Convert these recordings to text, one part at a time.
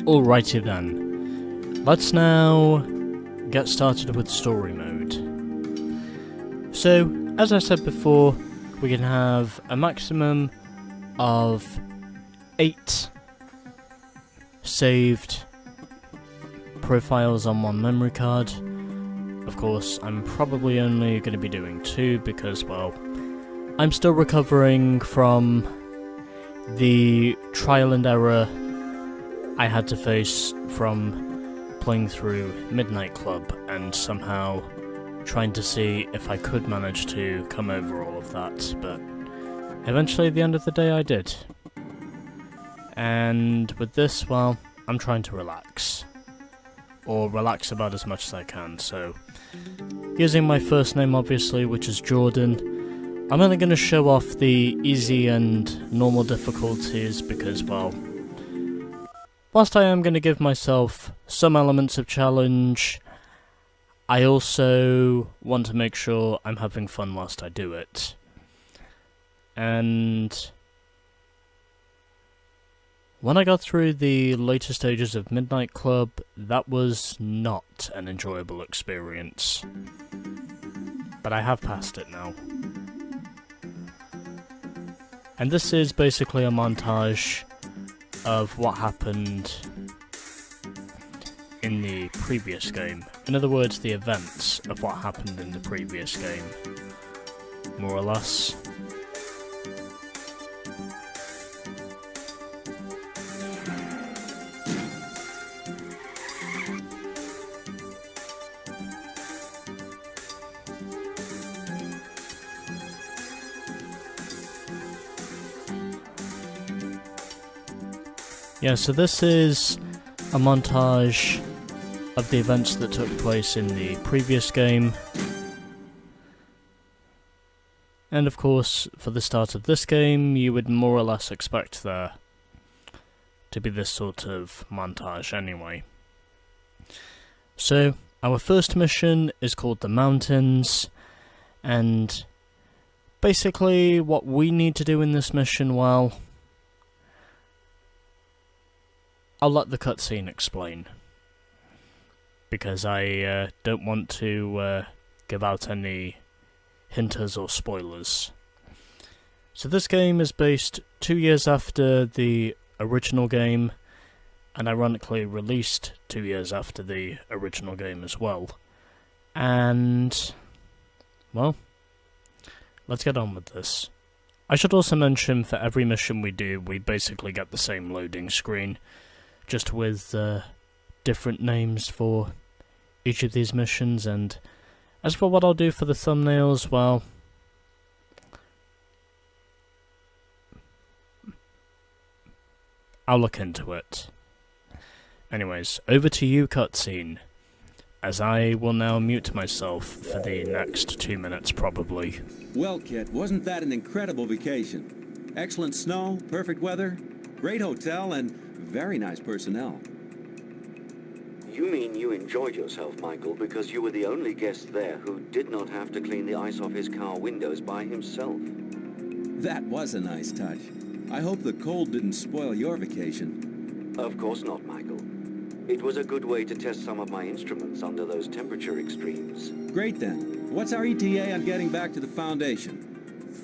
Alrighty then, let's now get started with story mode. So, as I said before, we can have a maximum of 8 saved profiles on one memory card. Of course, I'm probably only going to be doing 2 because, well, I'm still recovering from the trial and error I had to face from playing through Midnight Club and somehow trying to see if I could manage to come over all of that, but eventually at the end of the day I did. And with this, well, I'm trying to relax. Or relax about as much as I can, so using my first name obviously, which is Jordan, I'm only going to show off the easy and normal difficulties because, well, whilst I am going to give myself some elements of challenge, I also want to make sure I'm having fun whilst I do it. And when I got through the later stages of Midnight Club, that was not an enjoyable experience. But I have passed it now. And this is basically a montage of what happened in the previous game. In other words, the events of what happened in the previous game, more or less. Yeah, so this is a montage of the events that took place in the previous game. And of course, for the start of this game, you would more or less expect there to be this sort of montage anyway. So, our first mission is called The Mountains, and basically what we need to do in this mission, well, I'll let the cutscene explain, because I don't want to give out any hinters or spoilers. So this game is based 2 years after the original game, and ironically released 2 years after the original game as well. And, well, let's get on with this. I should also mention, for every mission we do, we basically get the same loading screen, just with different names for each of these missions. And as for what I'll do for the thumbnails, well, I'll look into it. Anyways, over to you, cutscene, as I will now mute myself for the next 2 minutes probably. Well, Kit, wasn't that an incredible vacation? Excellent snow, perfect weather, great hotel, and very nice personnel. You mean you enjoyed yourself, Michael, because you were the only guest there who did not have to clean the ice off his car windows by himself. That was a nice touch. I hope the cold didn't spoil your vacation. Of course not, Michael. It was a good way to test some of my instruments under those temperature extremes. Great then. What's our ETA on getting back to the Foundation?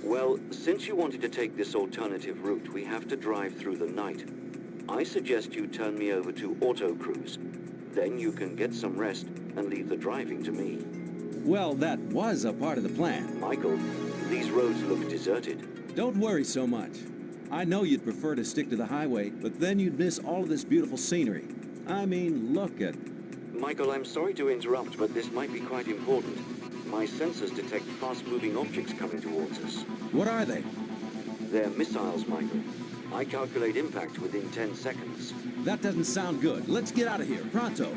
Well, since you wanted to take this alternative route, we have to drive through the night. I suggest you turn me over to auto cruise. Then you can get some rest and leave the driving to me. Well, that was a part of the plan. Michael, these roads look deserted. Don't worry so much. I know you'd prefer to stick to the highway, but then you'd miss all of this beautiful scenery. I mean, look at... Michael, I'm sorry to interrupt, but this might be quite important. My sensors detect fast-moving objects coming towards us. What are they? They're missiles, Michael. I calculate impact within 10 seconds. That doesn't sound good. Let's get out of here, pronto.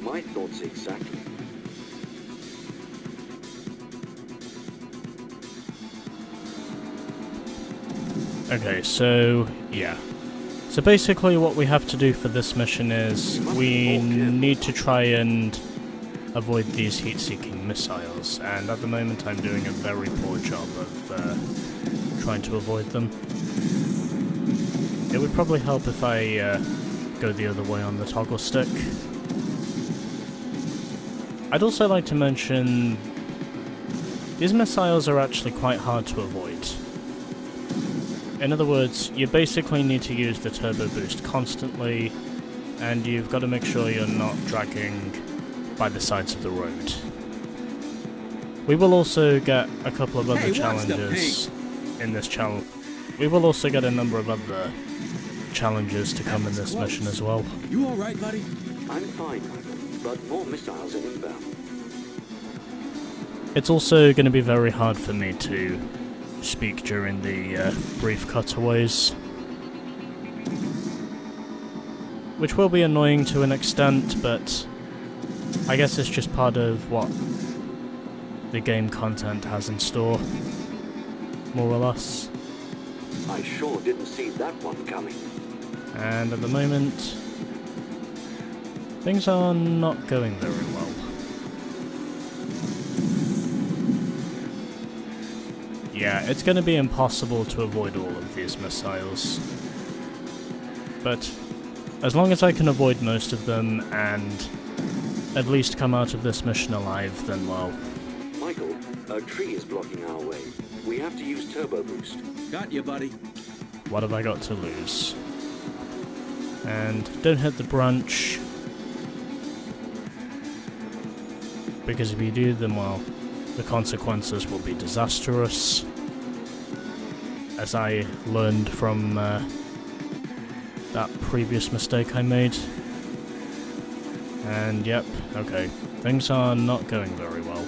My thoughts exactly. Okay, so, yeah. So basically what we have to do for this mission is we need to try and avoid these heat-seeking missiles, and at the moment I'm doing a very poor job of trying to avoid them. It would probably help if I go the other way on the toggle stick. I'd also like to mention these missiles are actually quite hard to avoid. In other words, you basically need to use the turbo boost constantly, and you've got to make sure you're not dragging by the sides of the road. We will also get a couple of other challenges in this channel. We will also get a number of other challenges to come in this mission as well. You all right, buddy? I'm fine, but more missiles are inbound. It's also going to be very hard for me to speak during the brief cutaways, which will be annoying to an extent, but I guess it's just part of what the game content has in store, more or less. I sure didn't see that one coming. And at the moment, things are not going very well. Yeah, it's going to be impossible to avoid all of these missiles. But as long as I can avoid most of them and at least come out of this mission alive, then well. Michael, a tree is blocking our way. We have to use turbo boost. Got you, buddy. What have I got to lose? And don't hit the branch, because if you do, then well, the consequences will be disastrous, as I learned from that previous mistake I made. And yep, okay, things are not going very well.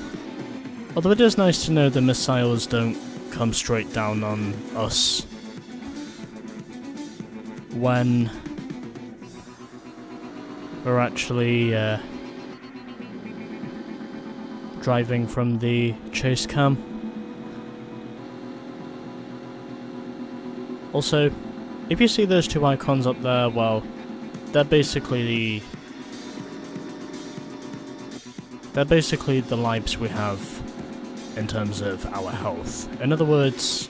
Although it is nice to know the missiles don't come straight down on us when we're actually driving from the chase cam. Also, if you see those two icons up there, well, they're basically the lives we have in terms of our health. In other words,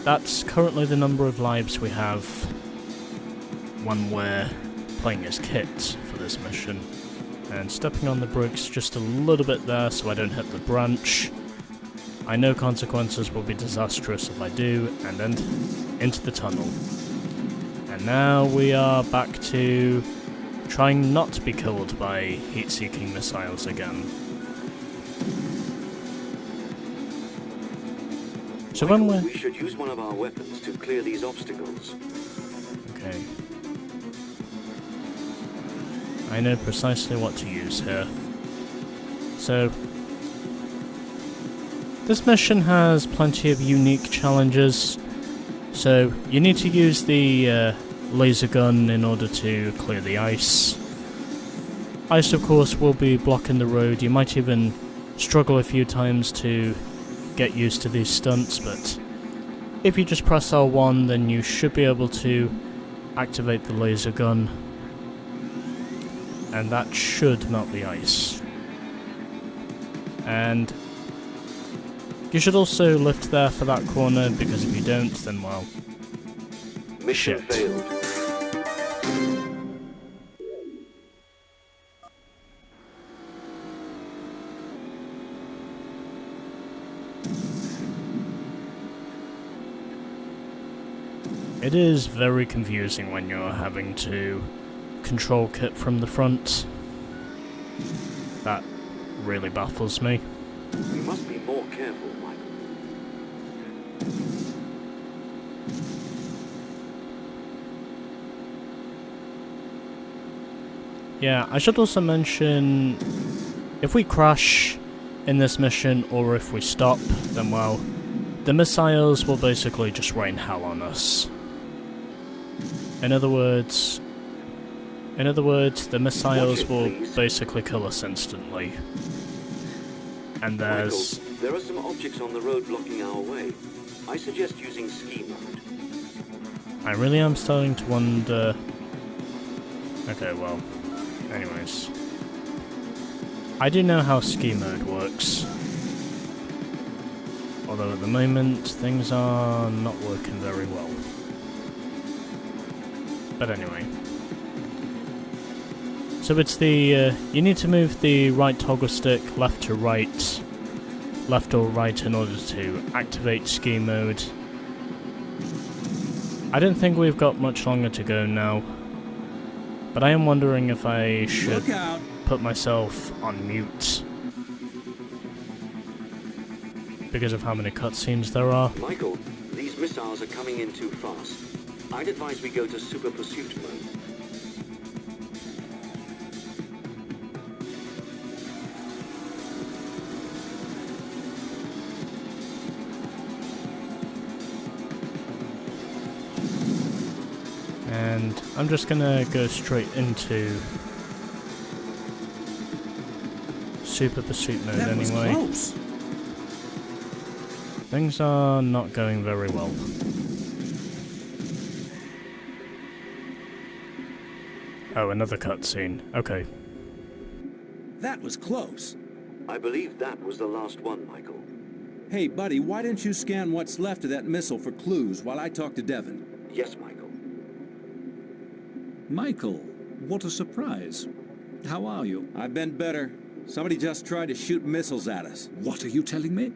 that's currently the number of lives we have when we're playing as Kit for this mission. And stepping on the brakes just a little bit there so I don't hit the branch. I know consequences will be disastrous if I do, and then into the tunnel. And now we are back to trying not to be killed by heat-seeking missiles again. So Michael, when we should use one of our weapons to clear these obstacles. Okay. I know precisely what to use here. So, this mission has plenty of unique challenges. So, you need to use the laser gun in order to clear the ice. Ice, of course, will be blocking the road. You might even struggle a few times to get used to these stunts, but if you just press L1, then you should be able to activate the laser gun. And that should melt the ice. And you should also lift there for that corner, because if you don't, then well, Mission shit. failed. It is very confusing when you're having to control Kit from the front. That really baffles me. We must be more careful, Michael. Yeah, I should also mention, if we crash in this mission, or if we stop, then well, the missiles will basically just rain hell on us. In other words, the missiles will basically kill us instantly. And there's... Michael, there are some objects on the road blocking our way. I suggest using ski mode. I really am starting to wonder... Okay, well, anyways. I do know how ski mode works. Although at the moment, things are not working very well. But anyway. So it's the, you need to move the right toggle stick left to right, left or right in order to activate ski mode. I don't think we've got much longer to go now, but I am wondering if I should put myself on mute because of how many cutscenes there are. Michael, these missiles are coming in too fast. I'd advise we go to super pursuit mode. And I'm just gonna go straight into super pursuit mode anyway. Close. Things are not going very well. Oh, another cutscene. Okay. That was close. I believe that was the last one, Michael. Hey, buddy, why didn't you scan what's left of that missile for clues while I talk to Devon? Yes, Michael. Michael, what a surprise. How are you? I've been better. Somebody just tried to shoot missiles at us. What are you telling me?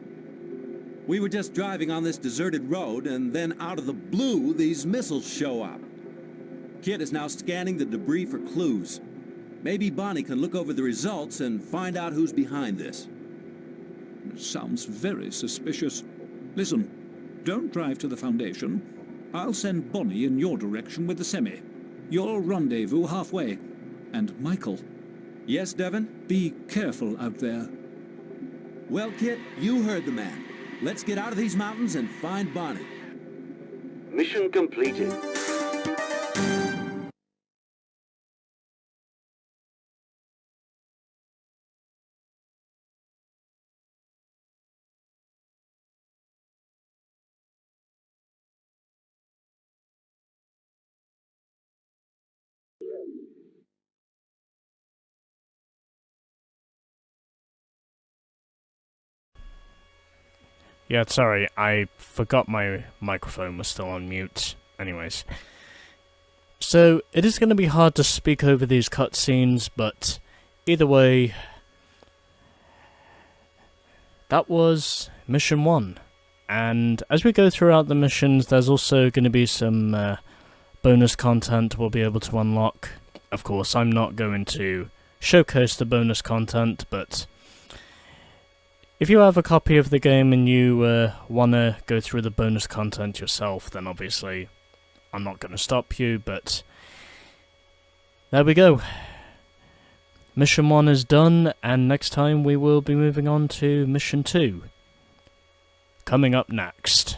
We were just driving on this deserted road, and then out of the blue, these missiles show up. Kit is now scanning the debris for clues. Maybe Bonnie can look over the results and find out who's behind this. Sounds very suspicious. Listen, don't drive to the Foundation. I'll send Bonnie in your direction with the semi. You'll rendezvous halfway. And Michael, Yes, Devon? be careful out there. Well, Kit, you heard the man. Let's get out of these mountains and find Bonnie. Mission completed. Yeah, sorry, I forgot my microphone was still on mute. Anyways. So, it is going to be hard to speak over these cutscenes, but either way, that was Mission 1. And as we go throughout the missions, there's also going to be some bonus content we'll be able to unlock. Of course, I'm not going to showcase the bonus content, but if you have a copy of the game and you want to go through the bonus content yourself, then obviously I'm not going to stop you, but there we go. Mission 1 is done, and next time we will be moving on to Mission 2. Coming up next.